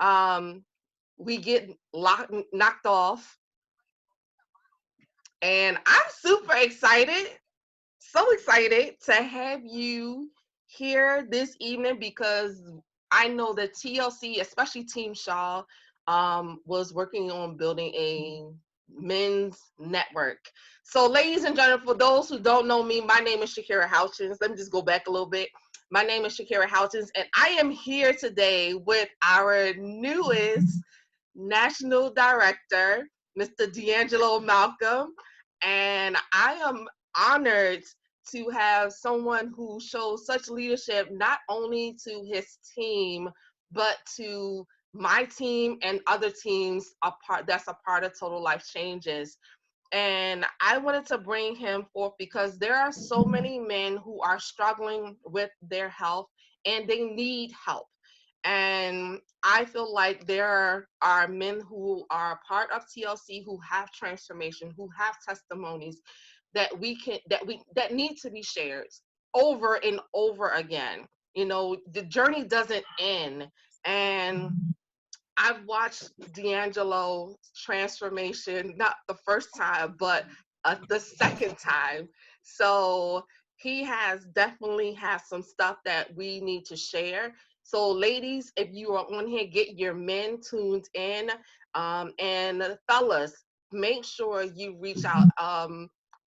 we get knocked off, and I'm super excited, so excited to have you here this evening because I know that TLC, especially Team Shaw, was working on building a men's network. So, ladies and gentlemen, for those who don't know me, my name is Shakira Houchins. Let me just go back a little bit. My name is Shakira Houchins, and I am here today with our newest national director, Mr. DeAngelo Malcolm. And I am honored to have someone who shows such leadership not only to his team, but to my team and other teams that's a part of Total Life Changes. And I wanted to bring him forth because there are so many men who are struggling with their health and they need help. And I feel like there are men who are part of TLC who have transformation, who have testimonies that need to be shared over and over again. You know, the journey doesn't end. And I've watched DeAngelo's transformation, not the first time, but the second time. So he has definitely has some stuff that we need to share. So ladies, if you are on here, get your men tuned in. And fellas, make sure you reach out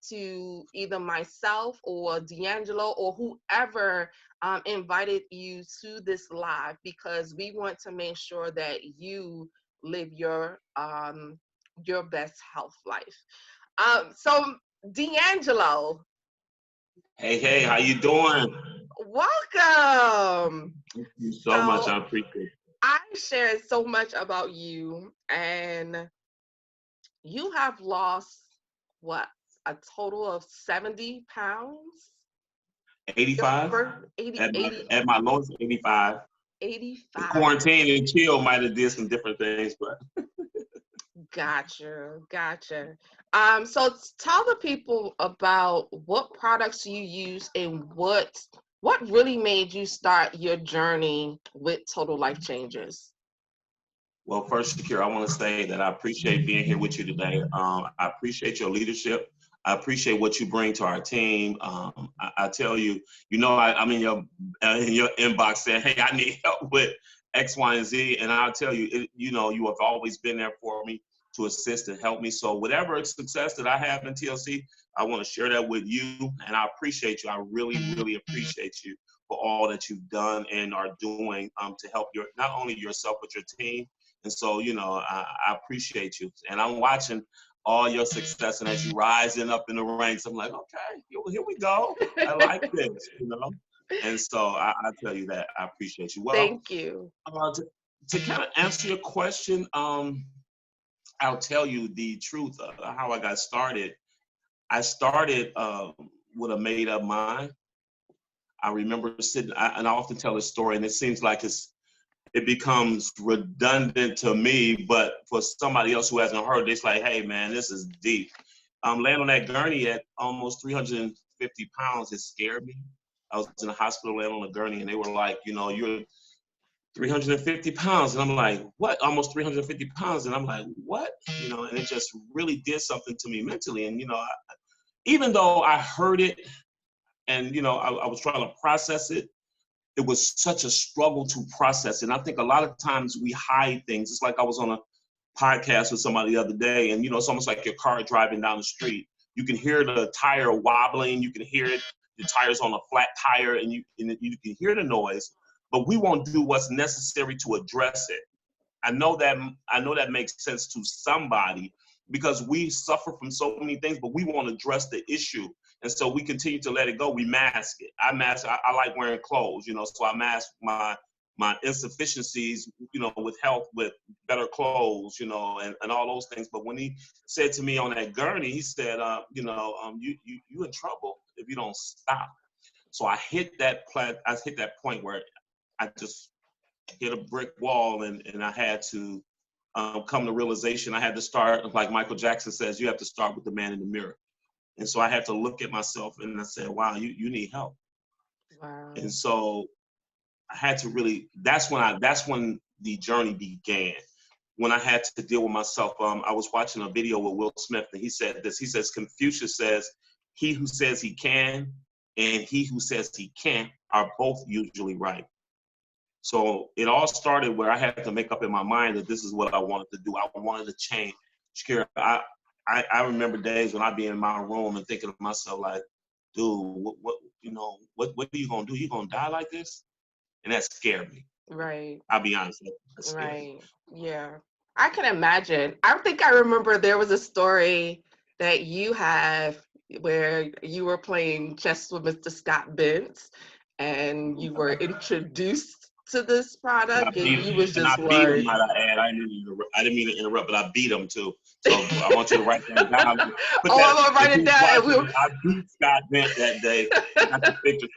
to either myself or DeAngelo or whoever invited you to this live because we want to make sure that you live your best health life. So DeAngelo, Hey, hey, how you doing? welcome. Thank you so much. So I appreciate it. I shared so much about you, and you have lost what, a total of 70 pounds? The 85 first 80, at my 80, at my lowest 85. The 85. quarantine and chill might have did some different things, but Gotcha. So tell the people about what products you use and what really made you start your journey with Total Life Changes. well, first, Shakira, I want to say that I appreciate being here with you today. I appreciate your leadership. I appreciate what you bring to our team. I tell you, I'm in your inbox saying, "Hey, I need help with X, Y, and Z," and I'll tell you, you have always been there for me to assist and help me. So whatever success that I have in TLC, I want to share that with you, and I appreciate you. I really, really appreciate you for all that you've done and are doing to help not only yourself but your team. And so, I appreciate you. And I'm watching all your success. And as you rising up in the ranks, I'm like, okay, here we go. I like this. And so I tell you that I appreciate you. Well, Thank you. to kind of answer your question, I'll tell you the truth of how I got started. I started with a made up mind. I remember sitting, and I often tell this story, and it seems like it becomes redundant to me, but for somebody else who hasn't heard this, like, hey man, this is deep. Laying on that gurney at almost 350 pounds, it scared me. I was in the hospital laying on a gurney, and they were like, you're 350 pounds. And I'm like, what? Almost 350 pounds. And I'm like, what? And it just really did something to me mentally. And, even though I heard it and, I was trying to process it, it was such a struggle to process. And I think a lot of times we hide things. It's like I was on a podcast with somebody the other day, and it's almost like your car driving down the street. You can hear the tire wobbling. You can hear it. The tire's on a flat tire, and you can hear the noise. But we won't do what's necessary to address it. I know that makes sense to somebody because we suffer from so many things, but we won't address the issue. And so we continue to let it go. We mask it. I like wearing clothes, so I mask my insufficiencies, with health, with better clothes, and all those things. But when he said to me on that gurney, he said, you in trouble if you don't stop. So I hit that point where I just hit a brick wall, and I had to come to realization. I had to start, like Michael Jackson says, you have to start with the man in the mirror. And so I had to look at myself and I said, wow, you need help. Wow. And so I had to really, that's when the journey began. When I had to deal with myself, I was watching a video with Will Smith, and he said this. He says, Confucius says, he who says he can and he who says he can't are both usually right. So it all started where I had to make up in my mind that this is what I wanted to do. I wanted to change. Shakira, I remember days when I'd be in my room and thinking to myself, like, dude, what are you gonna do? You gonna die like this? And that scared me. Right. I'll be honest, that scared me. Right. Yeah. I can imagine. I think I remember there was a story that you have where you were playing chess with Mr. Scott Benz and you were introduced to this product and you was And I just beat him, like, might I add. I didn't mean to interrupt, but I beat him too. So I want you to write that down. Put oh, that, I'm gonna write it down. And we'll... I beat Scott Bent that day. Got the picture.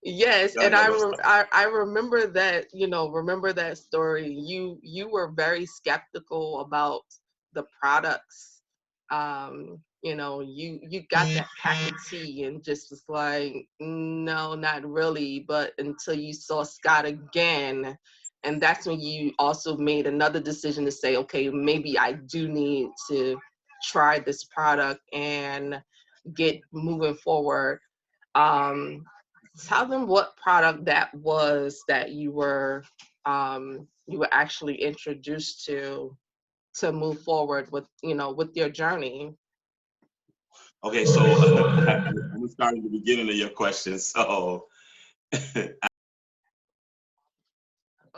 Yes, Yeah, and yeah, those stuff. I remember that, remember that story. You were very skeptical about the products. You got that pack of tea and just was like, no, not really. But until you saw Scott again, and that's when you also made another decision to say, okay, maybe I do need to try this product and get moving forward. Tell them what product that was that you were actually introduced to move forward with with your journey. Okay, so let me start at the beginning of your question. So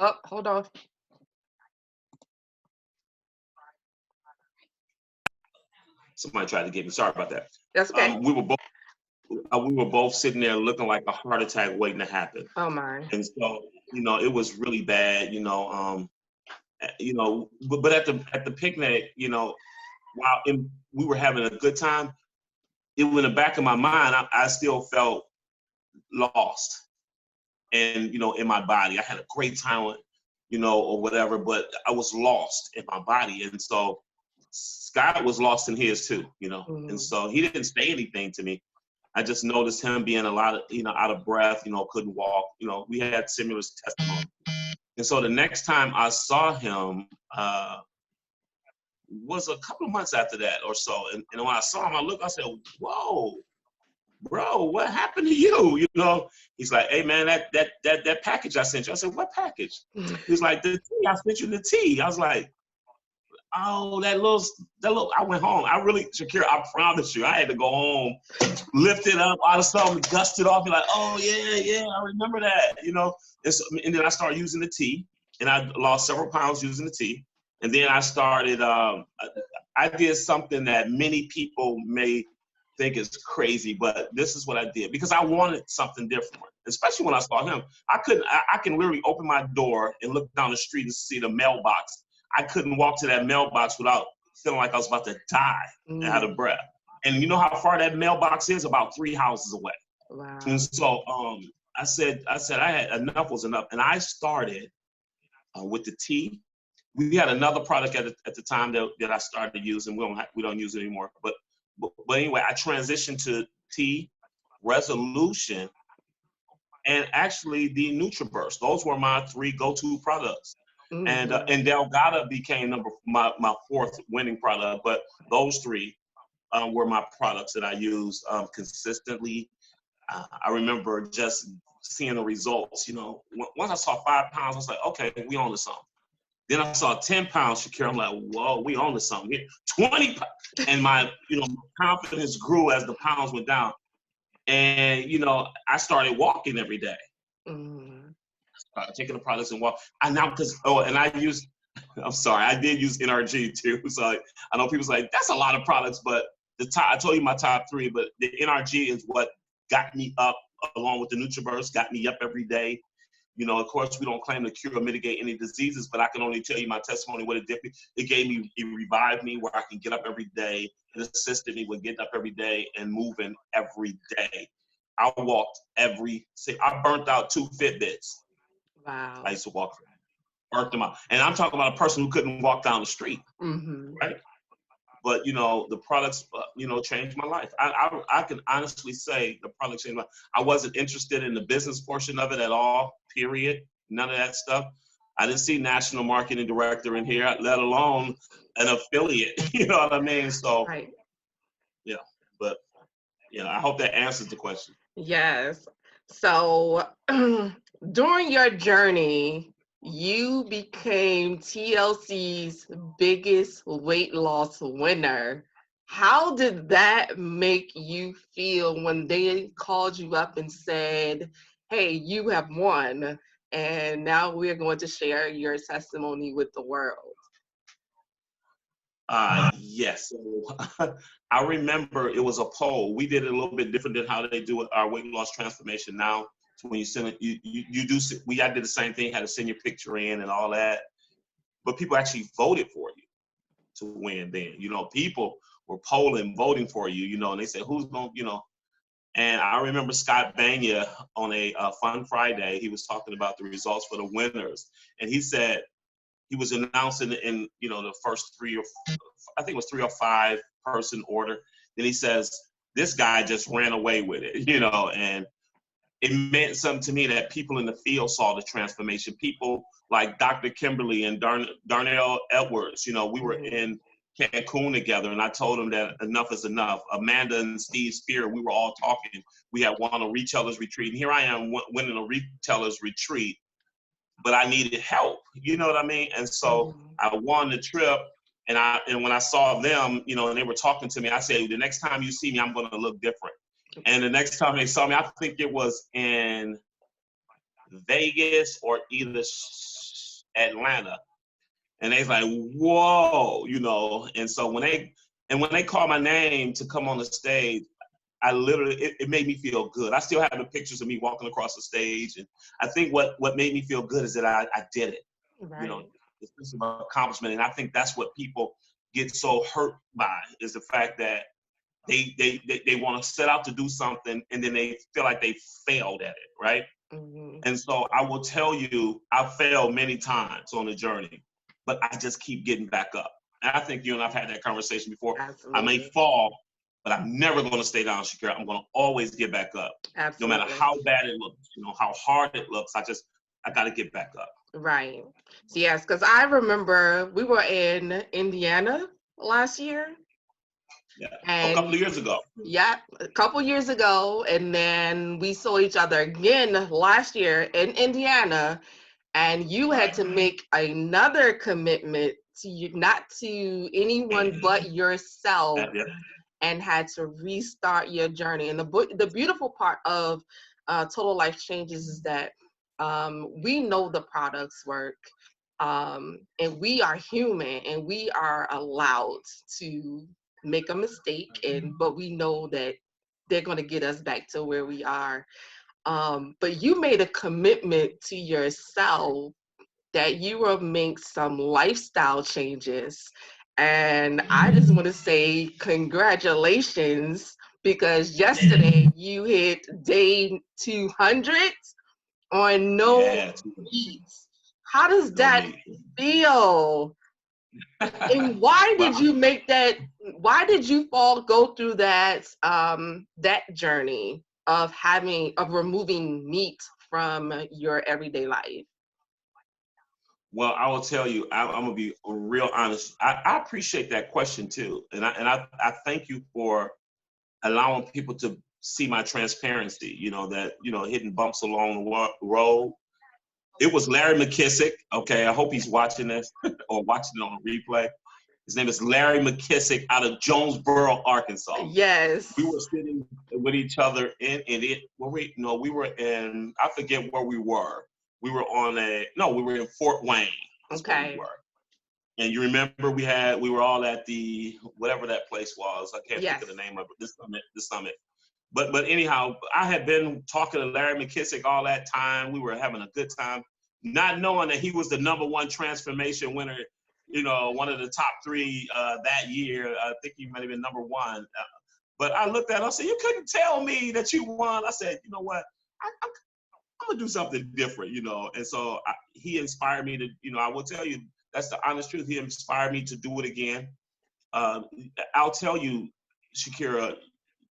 Oh, hold on. somebody tried to get me. Sorry about that. That's okay. We were both sitting there looking like a heart attack waiting to happen. Oh my. And so, it was really bad, but at the picnic, while we were having a good time, it was in the back of my mind, I still felt lost. And, in my body, I had a great time, or whatever, but I was lost in my body. And so Scott was lost in his too, Mm-hmm. And so he didn't say anything to me. I just noticed him being a lot of, out of breath, couldn't walk. We had similar testimony. And so the next time I saw him was a couple of months after that or so. And when I saw him, I said, whoa, bro, what happened to you? He's like, hey man, that package I sent you. I said, what package? He's like, the tea, I sent you the tea. I was like, oh, that little, I went home. Shakira, I promise you, I had to go home, lift it up, all of a sudden, dust it off, be like, oh yeah, I remember that, and then I started using the tea, and I lost several pounds using the tea. And then I started, I did something that many people may think is crazy, but this is what I did because I wanted something different, especially when I saw him. I can literally open my door and look down the street and see the mailbox. I couldn't walk to that mailbox without feeling like I was about to die out of breath. And you know how far that mailbox is? About 3 houses away. Wow. And so I said I had enough was enough. And I started with the tea. We had another product at the time that I started using. We don't use it anymore. But anyway, I transitioned to tea, resolution, and actually the NutriBurst. Those were my 3 go-to products. Mm-hmm. And Delgado became my 4th winning product. But those 3 were my products that I used consistently. I remember just seeing the results. Once I saw 5 pounds, I was like, okay, we on to something. Then I saw 10 pounds, Shakira. I'm like, whoa, we on to something here. 20 pounds. And my, confidence grew as the pounds went down. And, I started walking every day. Mm-hmm. Taking the products and walk. I did use NRG too. So I know people's like, that's a lot of products, but I told you my top 3, but the NRG is what got me up along with the NutriBurst, got me up every day. Of course, we don't claim to cure or mitigate any diseases, but I can only tell you my testimony, what it did. It revived me where I can get up every day. It assisted me with getting up every day and moving every day. I walked I burnt out 2 Fitbits. Wow. I used to walk, burnt them out. And I'm talking about a person who couldn't walk down the street, right? But, the products, changed my life. I can honestly say the products changed my life. I wasn't interested in the business portion of it at all, period. None of that stuff. I didn't see national marketing director in here, let alone an affiliate. You know what I mean? So, Right. yeah. But, I hope that answers the question. Yes. So during your journey, you became TLC's biggest weight loss winner. How did that make you feel when they called you up and said, hey, you have won, and now we're going to share your testimony with the world? Yes. So, I remember it was a poll. We did it a little bit different than how they do our weight loss transformation now. So when you send it, you do. I did the same thing. Had to send your picture in and all that. But people actually voted for you to win. Then people were polling, voting for you. And they said who's going. And I remember Scott Banya on a Fun Friday. He was talking about the results for the winners, and he said he was announcing in the first I think it was 3 or 5 person order. Then he says this guy just ran away with it, and it meant something to me that people in the field saw the transformation. People like Dr. Kimberly and Darnell Edwards. We were in Cancun together, and I told him that enough is enough. Amanda and Steve Spear, we were all talking. We had won a retailers retreat, and here I am winning a retailers retreat, but I needed help. You know what I mean? And so I won the trip, and when I saw them, and they were talking to me, I said, the next time you see me, I'm going to look different. And the next time they saw me, I think it was in Vegas or either Atlanta. And they was like, whoa, And so when they called my name to come on the stage, I literally, it made me feel good. I still have the pictures of me walking across the stage. And I think what made me feel good is that I did it. Right. The sense of accomplishment. And I think that's what people get so hurt by, is the fact that they want to set out to do something and then they feel like they failed at it, right? And so I will tell you, I failed many times on the journey, but I just keep getting back up. And I think you and I've had that conversation before. Absolutely. I may fall, but I'm never going to stay down, Shakira. I'm going to always get back up. Absolutely. No matter how bad it looks, how hard it looks, I got to get back up. Right. So yes, because I remember we were in Indiana last year. Yeah, a couple of years ago. Yeah, a couple years ago. And then we saw each other again last year in Indiana. And you had to make another commitment to you, not to anyone but yourself, and had to restart your journey. And the beautiful part of Total Life Changes is that we know the products work, and we are human, and we are allowed to make a mistake, but we know that they're going to get us back to where we are. But you made a commitment to yourself that you will make some lifestyle changes. And I just want to say congratulations, because yesterday you hit day 200 on no meat. How does that feel? And why did you make that? Why did you go through that that journey of removing meat from your everyday life? Well, I will tell you, I'm gonna be real honest. I appreciate that question too, and I thank you for allowing people to see my transparency. That hitting bumps along the road. It was Larry McKissick. Okay, I hope he's watching this or watching it on a replay. His name is Larry McKissick out of Jonesboro, Arkansas. Yes. We were sitting with each other in it. We were in, I forget where we were. We were we were in Fort Wayne. Okay. We were. And you remember we were all at the, whatever that place was. I can't think of the name of it. The summit. But anyhow, I had been talking to Larry McKissick all that time. We were having a good time, not knowing that he was the #1 transformation winner, one of the top 3 that year. I think he might have been #1. But I looked at him, I said, you couldn't tell me that you won. I said, you know what? I'm going to do something different, And so he inspired me to, I will tell you, that's the honest truth. He inspired me to do it again. I'll tell you, Shakira,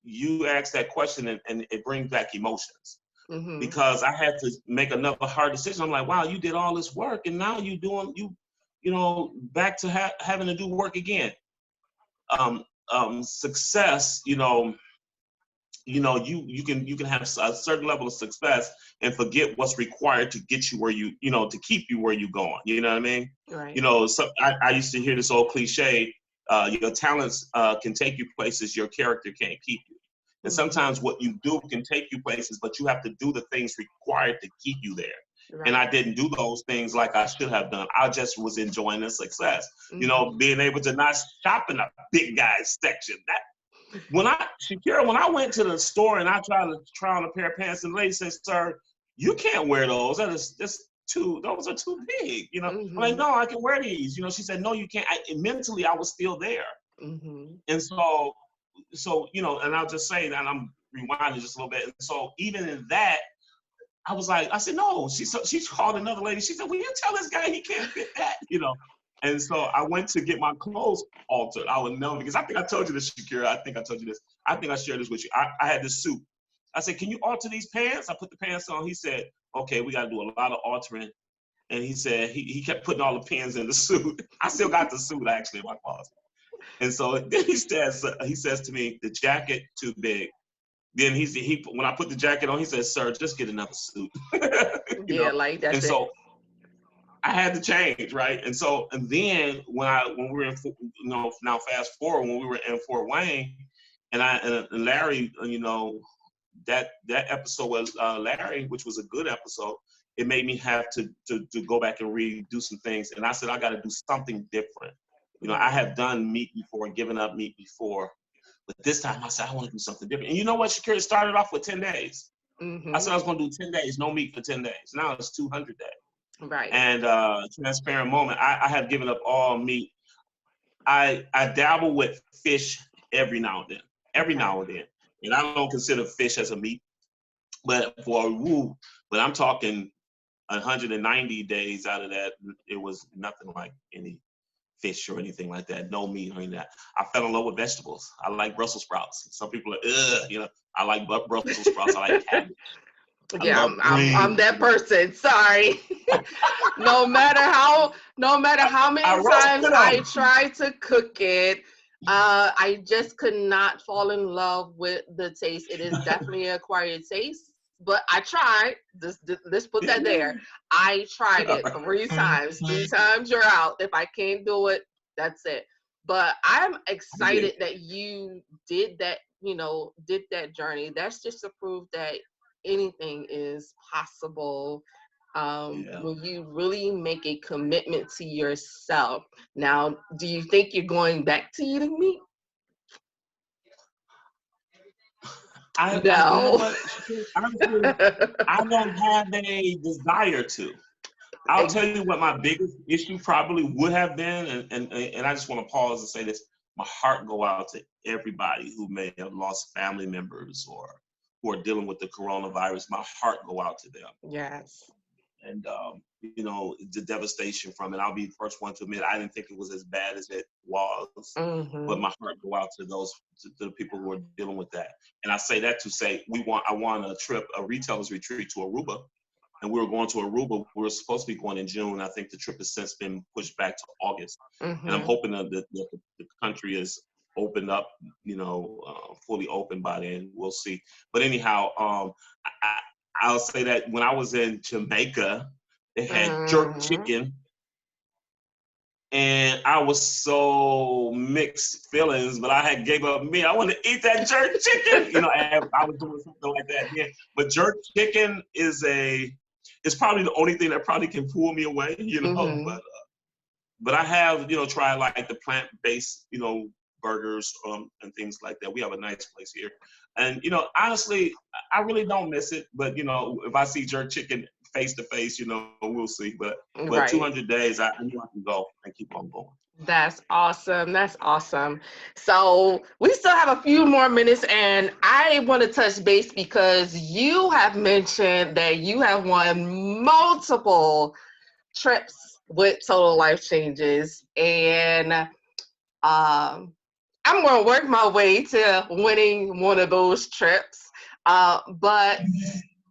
you asked that question and it brings back emotions. because I had to make another hard decision. I'm like, wow, you did all this work, and now back to having to do work again. Success, you can have a certain level of success and forget what's required to get you where to keep you where you're going. You know what I mean? Right. So I used to hear this old cliche, your talents can take you places, your character can't keep you. And sometimes what you do can take you places, but you have to do the things required to keep you there. Right. And I didn't do those things like I should have done. I just was enjoying the success. Being able to not shop in a big guys section. Shakira, when I went to the store and I tried to try on a pair of pants, and the lady said, "Sir, you can't wear those. Those are too big." I'm like, "No, I can wear these." She said, "No, you can't." Mentally, I was still there. And so, and I'll just say that I'm rewinding just a little bit. And so even in that, I said, no, she called another lady. She said, will you tell this guy he can't fit that, And so I went to get my clothes altered. I would know, because I think I told you this, Shakira. I think I told you this. I think I shared this with you. I had this suit. I said, can you alter these pants? I put the pants on. He said, okay, we got to do a lot of altering. And he said, he kept putting all the pins in the suit. I still got the suit, actually, in my closet. And so then he says to me, the jacket too big. Then when I put the jacket on, he says, sir, just get another suit. Like that's and it. So I had to change, right? And then when we were in, now fast forward, when we were in Fort Wayne, and Larry, that episode was Larry, which was a good episode. It made me have to go back and redo some things. And I said, I got to do something different. I have done meat before and given up meat before. But this time I said, I want to do something different. And you know what, Shakira? It started off with 10 days. I said I was going to do 10 days, no meat for 10 days. Now it's 200 days. Right. And transparent moment, I have given up all meat. I dabble with fish every now and then. And I don't consider fish as a meat. But but I'm talking 190 days out of that, it was nothing like any fish or anything like that, no meat or anything like that. I fell in love with vegetables. I like Brussels sprouts. Some people are, I like Brussels sprouts. I like cabbage. Yeah, I'm that person. Sorry. no matter how many times I try to cook it, I just could not fall in love with the taste. It is definitely an acquired taste. But I tried. Let's put that there. I tried it 3 times. 3 times you're out. If I can't do it, that's it. But I'm excited that you did that, did that journey. That's just to prove that anything is possible when you really make a commitment to yourself. Now, do you think you're going back to eating meat? I don't have a desire to. I'll tell you what my biggest issue probably would have been, and I just want to pause and say this. My heart go out to everybody who may have lost family members or who are dealing with the coronavirus. My heart go out to them. Yes. And, the devastation from it. I'll be the first one to admit I didn't think it was as bad as it was. But my heart go out to the people who are dealing with that. And I say that to say I want a retailer's retreat to Aruba. And we were going to Aruba. We were supposed to be going in June. I think the trip has since been pushed back to August. And I'm hoping that the country is opened up, fully open by then. We'll see. But anyhow, I'll say that when I was in Jamaica, they had jerk chicken. And I was so mixed feelings, but I had gave up meat. I wanted to eat that jerk chicken. I was doing something like that. Yeah. But jerk chicken it's probably the only thing that probably can pull me away, But I have, tried like the plant-based, burgers and things like that. We have a nice place here. And, honestly, I really don't miss it. But, if I see jerk chicken face to face, we'll see. But 200 days, I know I can go and keep on going. That's awesome. That's awesome. So we still have a few more minutes, and I want to touch base because you have mentioned that you have won multiple trips with Total Life Changes, and I'm going to work my way to winning one of those trips. But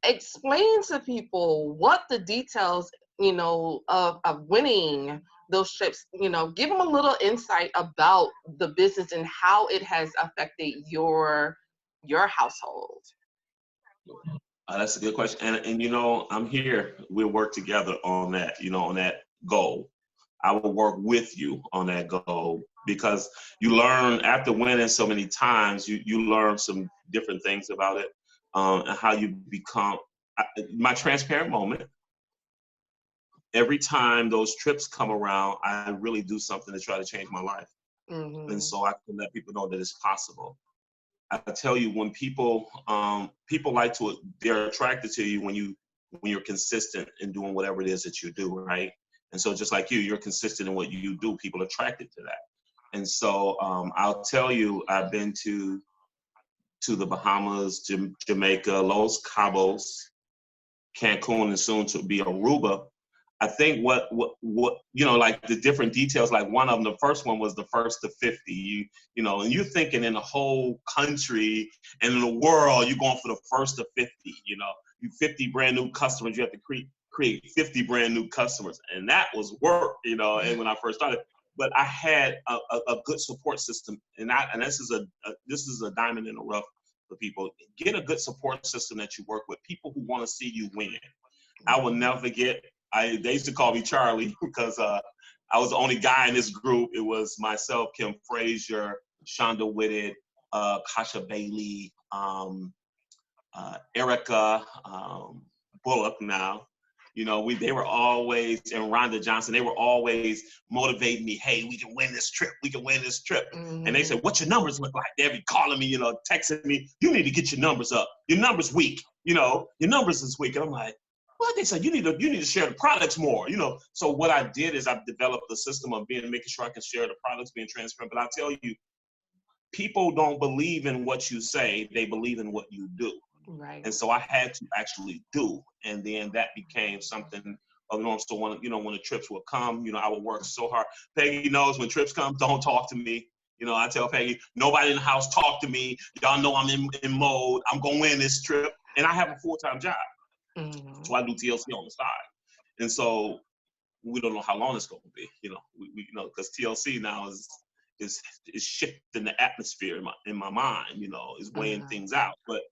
explain to people what the details, of winning those trips, give them a little insight about the business and how it has affected your household. That's a good question. And I'm here. We'll work together on that, on that goal. I will work with you on that goal because you learn after winning so many times, you learn some different things about it, and how you become my transparent moment. Every time those trips come around, I really do something to try to change my life. And Mm-hmm. so I can let people know that it's possible. I tell you, when people they're attracted to you when you're consistent in doing whatever it is that you do, right? And so just like you're consistent in what you do, people are attracted to that. And so I'll tell you, I've been to the Bahamas, Jamaica, Los Cabos, Cancun, and soon to be Aruba. I think what like the different details, like one of them, the first one was the first to 50. And you're thinking in the whole country and in the world, you're going for the first to 50. You 50 brand new customers, you have to create 50 brand new customers, and that was work. And when I first started, but I had a good support system, and this is a diamond in the rough for people. Get a good support system that you work with, people who want to see you win. I will never forget. They used to call me Charlie because I was the only guy in this group. It was myself, Kim Frazier, Shonda Whitted, Kasha Bailey, Erica Bullock now. They were always, and Rhonda Johnson, they were always motivating me. Hey, we can win this trip. We can win this trip. Mm-hmm. And they said, what's your numbers look like? They'd be calling me, texting me. You need to get your numbers up. Your numbers weak. Your numbers is weak. And I'm like, what? They said, you need to share the products more. So what I did is I've developed a system of making sure I can share the products, being transparent. But I tell you, people don't believe in what you say. They believe in what you do. Right. And so I had to actually do, and then that became something of the norm. So when the trips would come, I would work so hard. Peggy knows when trips come, don't talk to me. I tell Peggy, nobody in the house talk to me. Y'all know I'm in mode. I'm gonna win this trip, and I have a full-time job, Mm-hmm. so I do TLC on the side. And so we don't know how long it's gonna be. Because TLC now is shifting the atmosphere in my mind. Is weighing things out, but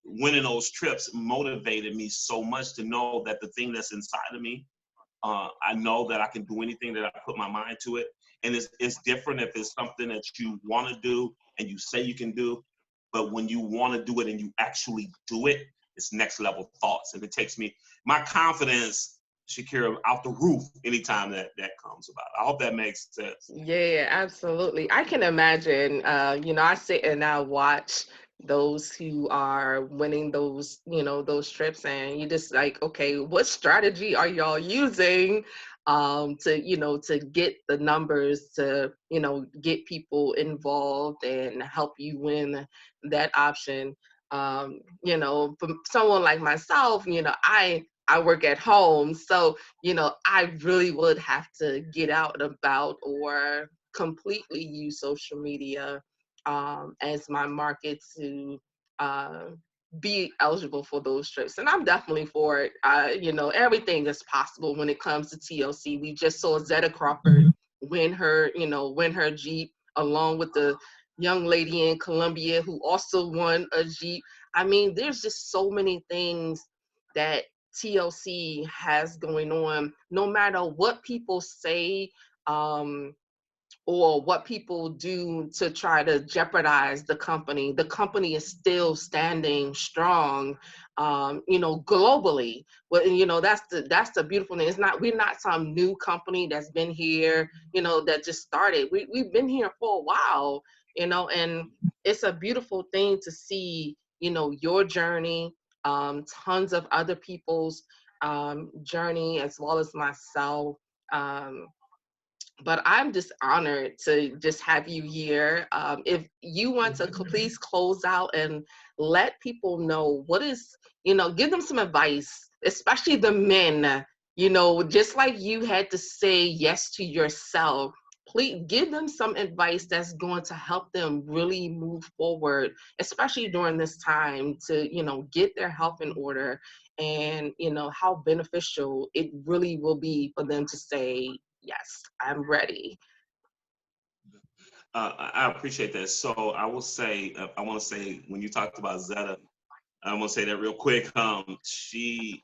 winning those trips motivated me so much to know that the thing that's inside of me, I know that I can do anything that I put my mind to it. And it's different if it's something that you want to do and you say you can do, but when you want to do it and you actually do it, it's next level thoughts. And it takes my confidence, Shakira, out the roof anytime that comes about. I hope that makes sense. Yeah, absolutely. I can imagine, I sit and I watch those who are winning those trips, and you just like, okay, what strategy are y'all using to get the numbers, to, get people involved and help you win that option. For someone like myself, I work at home, so I really would have to get out and about or completely use social media as my market to uh, be eligible for those trips. And I'm definitely for it. Everything is possible when it comes to TLC. We just saw Zetta Crawford win her Jeep along with the young lady in Colombia who also won a Jeep. I mean, there's just so many things that TLC has going on, no matter what people say or what people do to try to jeopardize the company. The company is still standing strong, globally. But that's the beautiful thing. We're not some new company that's been here, that just started. We've been here for a while, and it's a beautiful thing to see, your journey, tons of other people's journey, as well as myself. But I'm just honored to just have you here. If you want to please close out and let people know give them some advice, especially the men, just like you had to say yes to yourself. please give them some advice that's going to help them really move forward, especially during this time, to, get their health in order, and, how beneficial it really will be for them to say, yes, I'm ready. I appreciate that. So I will say, I want to say, when you talked about Zeta, I'm gonna say that real quick. She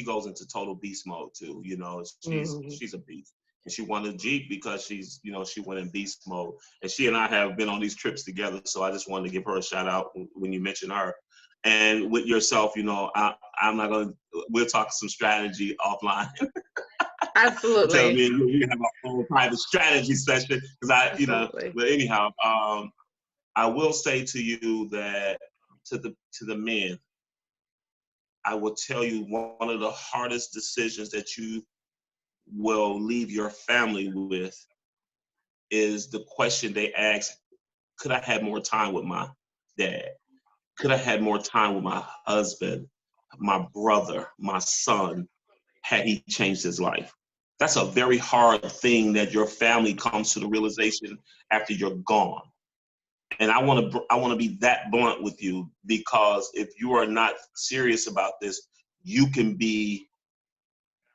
goes into total beast mode too. Mhm. She's a beast, and she won a Jeep because she went in beast mode. And she and I have been on these trips together. So I just wanted to give her a shout out when you mentioned her. And with yourself, I'm not gonna. We'll talk some strategy offline. Tell Absolutely. me we have our own private strategy session because Absolutely. But anyhow, I will say to you that to the men, I will tell you one of the hardest decisions that you will leave your family with is the question they ask: could I have more time with my dad? Could I have more time with my husband, my brother, my son, had he changed his life? That's a very hard thing that your family comes to the realization after you're gone. And I want to be that blunt with you, because if you are not serious about this, you can be,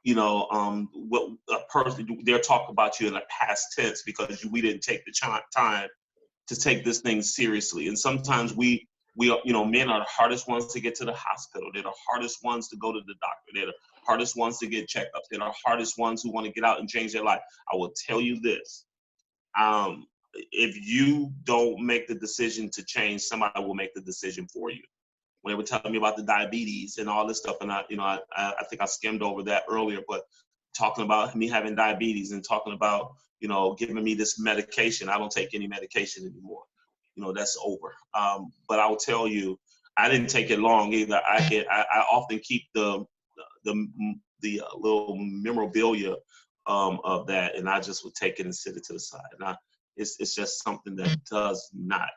what a person, they're talking about you in the past tense because we didn't take the time to take this thing seriously. And sometimes we are, men are the hardest ones to get to the hospital. They're the hardest ones to go to the doctor. They're the hardest ones to get checkups. They're the hardest ones who want to get out and change their life. I will tell you this. If you don't make the decision to change, somebody will make the decision for you. When they were telling me about the diabetes and all this stuff, and I think I skimmed over that earlier, but talking about me having diabetes and talking about, giving me this medication. I don't take any medication anymore. That's over. But I will tell you, I didn't take it long either. I often keep the little memorabilia of that, and I just would take it and sit it to the side. And it's just something that does not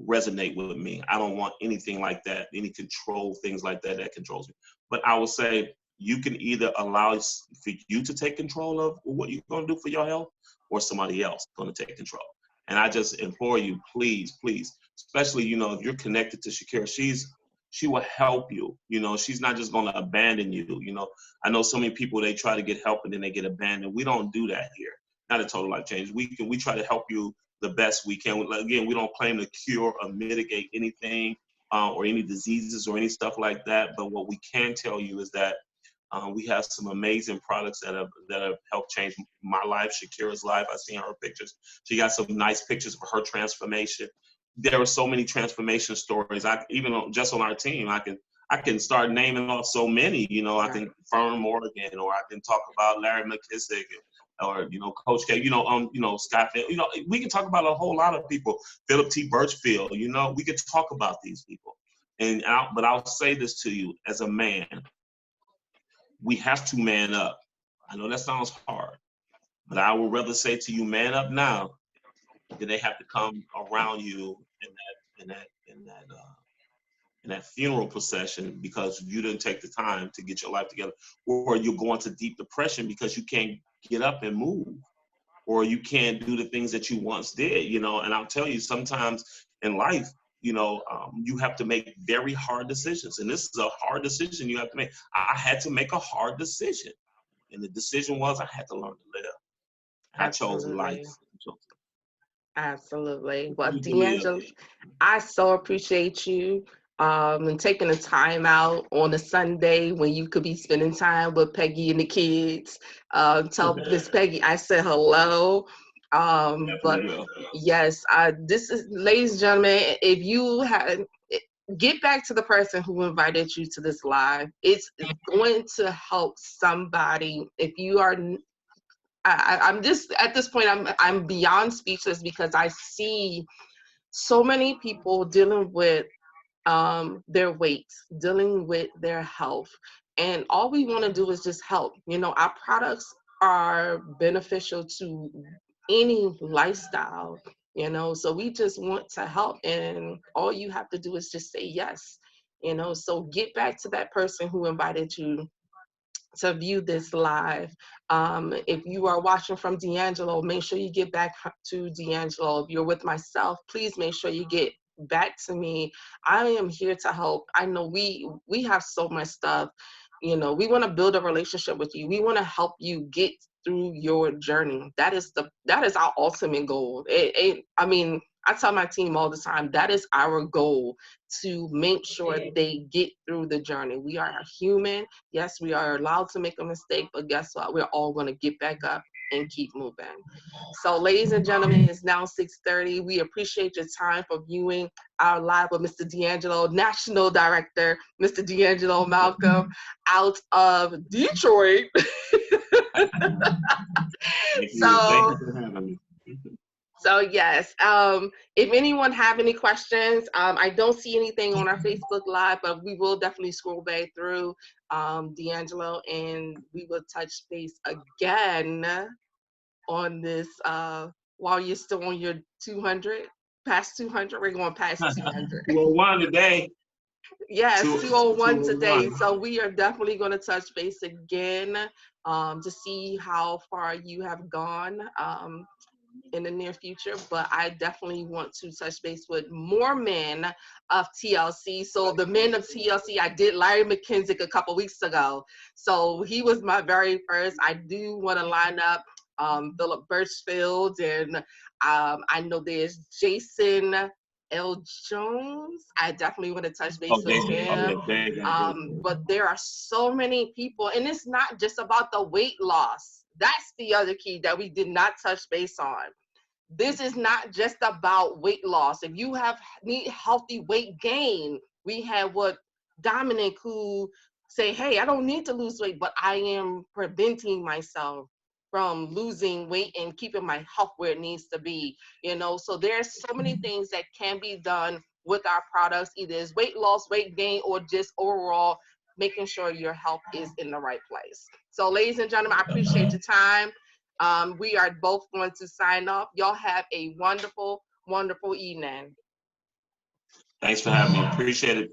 resonate with me. I don't want anything like that, any control things like that that controls me. But I will say you can either allow for you to take control of what you're going to do for your health, or somebody else going to take control. And I just implore you, please, please, especially if you're connected to Shakira, she will help you. She's not just going to abandon you. I know so many people, they try to get help and then they get abandoned. We don't do that here. Not a Total Life Change. We try to help you the best we can. Again, we don't claim to cure or mitigate anything, or any diseases or any stuff like that. But what we can tell you is that we have some amazing products that have helped change my life, Shakira's life. I've seen her pictures. She got some nice pictures of her transformation. There are so many transformation stories. Just on our team, I can start naming off so many. I Right. can Fern Morgan, or I can talk about Larry McKissick, or Coach K, Scott. We can talk about a whole lot of people. Philip T. Birchfield. We could talk about these people. But I'll say this to you as a man: we have to man up. I know that sounds hard, but I would rather say to you, man up now, than they have to come around you in that funeral procession because you didn't take the time to get your life together, or you're going to deep depression because you can't get up and move, or you can't do the things that you once did. And I'll tell you, sometimes in life, you have to make very hard decisions, and this is a hard decision you have to make. I had to make a hard decision, and the decision was I had to learn to live. And I chose life. Absolutely. Absolutely. Well, Choose to live. D'Angelo, I so appreciate you, and taking the time out on a Sunday when you could be spending time with Peggy and the kids. Tell Miss Peggy I said hello. But Definitely will. yes, this is, ladies and gentlemen, if you had, get back to the person who invited you to this live. It's going to help somebody. If you are, I'm just at this point, I'm beyond speechless because I see so many people dealing with their weight, dealing with their health, and all we want to do is just help. Our products are beneficial to any lifestyle. So we just want to help, and all you have to do is just say yes. So get back to that person who invited you to view this live. If you are watching from DeAngelo, make sure you get back to DeAngelo. If you're with myself, please make sure you get back to me. I am here to help. I know we have so much stuff. You know, we want to build a relationship with you. We want to help you get through your journey. That is our ultimate goal. I mean, I tell my team all the time, that is our goal, to make sure they get through the journey. We are human. Yes, we are allowed to make a mistake, but guess what? We're all going to get back up and keep moving. So, ladies and gentlemen, it's now 6:30. We appreciate your time for viewing our live with Mr. DeAngelo, National Director, Mr. DeAngelo Malcolm, out of Detroit. Thank you. Thank So, you for having me. so yes, if anyone have any questions, I don't see anything on our Facebook Live, but we will definitely scroll back through, DeAngelo, and we will touch base again on this while you're still on your 200, past 200. We're going past 200. 201 today. Yes, 201 today. 201. So we are definitely going to touch base again, to see how far you have gone. In the near future, but I definitely want to touch base with more men of TLC. So the men of TLC, I did Larry McKenzie a couple weeks ago. So he was my very first. I do want to line up Philip Birchfield, and I know there's Jason L. Jones. I definitely want to touch base Oh, with Jason. him. Okay, But there are so many people, and it's not just about the weight loss. That's the other key that we did not touch base on. This is not just about weight loss. If you need healthy weight gain, we have what Dominic, who say, hey, I don't need to lose weight, but I am preventing myself from losing weight and keeping my health where it needs to be. You know, so there's so many things that can be done with our products, either as weight loss, weight gain, or just overall making sure your health is in the right place. So, ladies and gentlemen, I appreciate your time. We are both going to sign off. Y'all have a wonderful, wonderful evening. Thanks for having me. Appreciate it.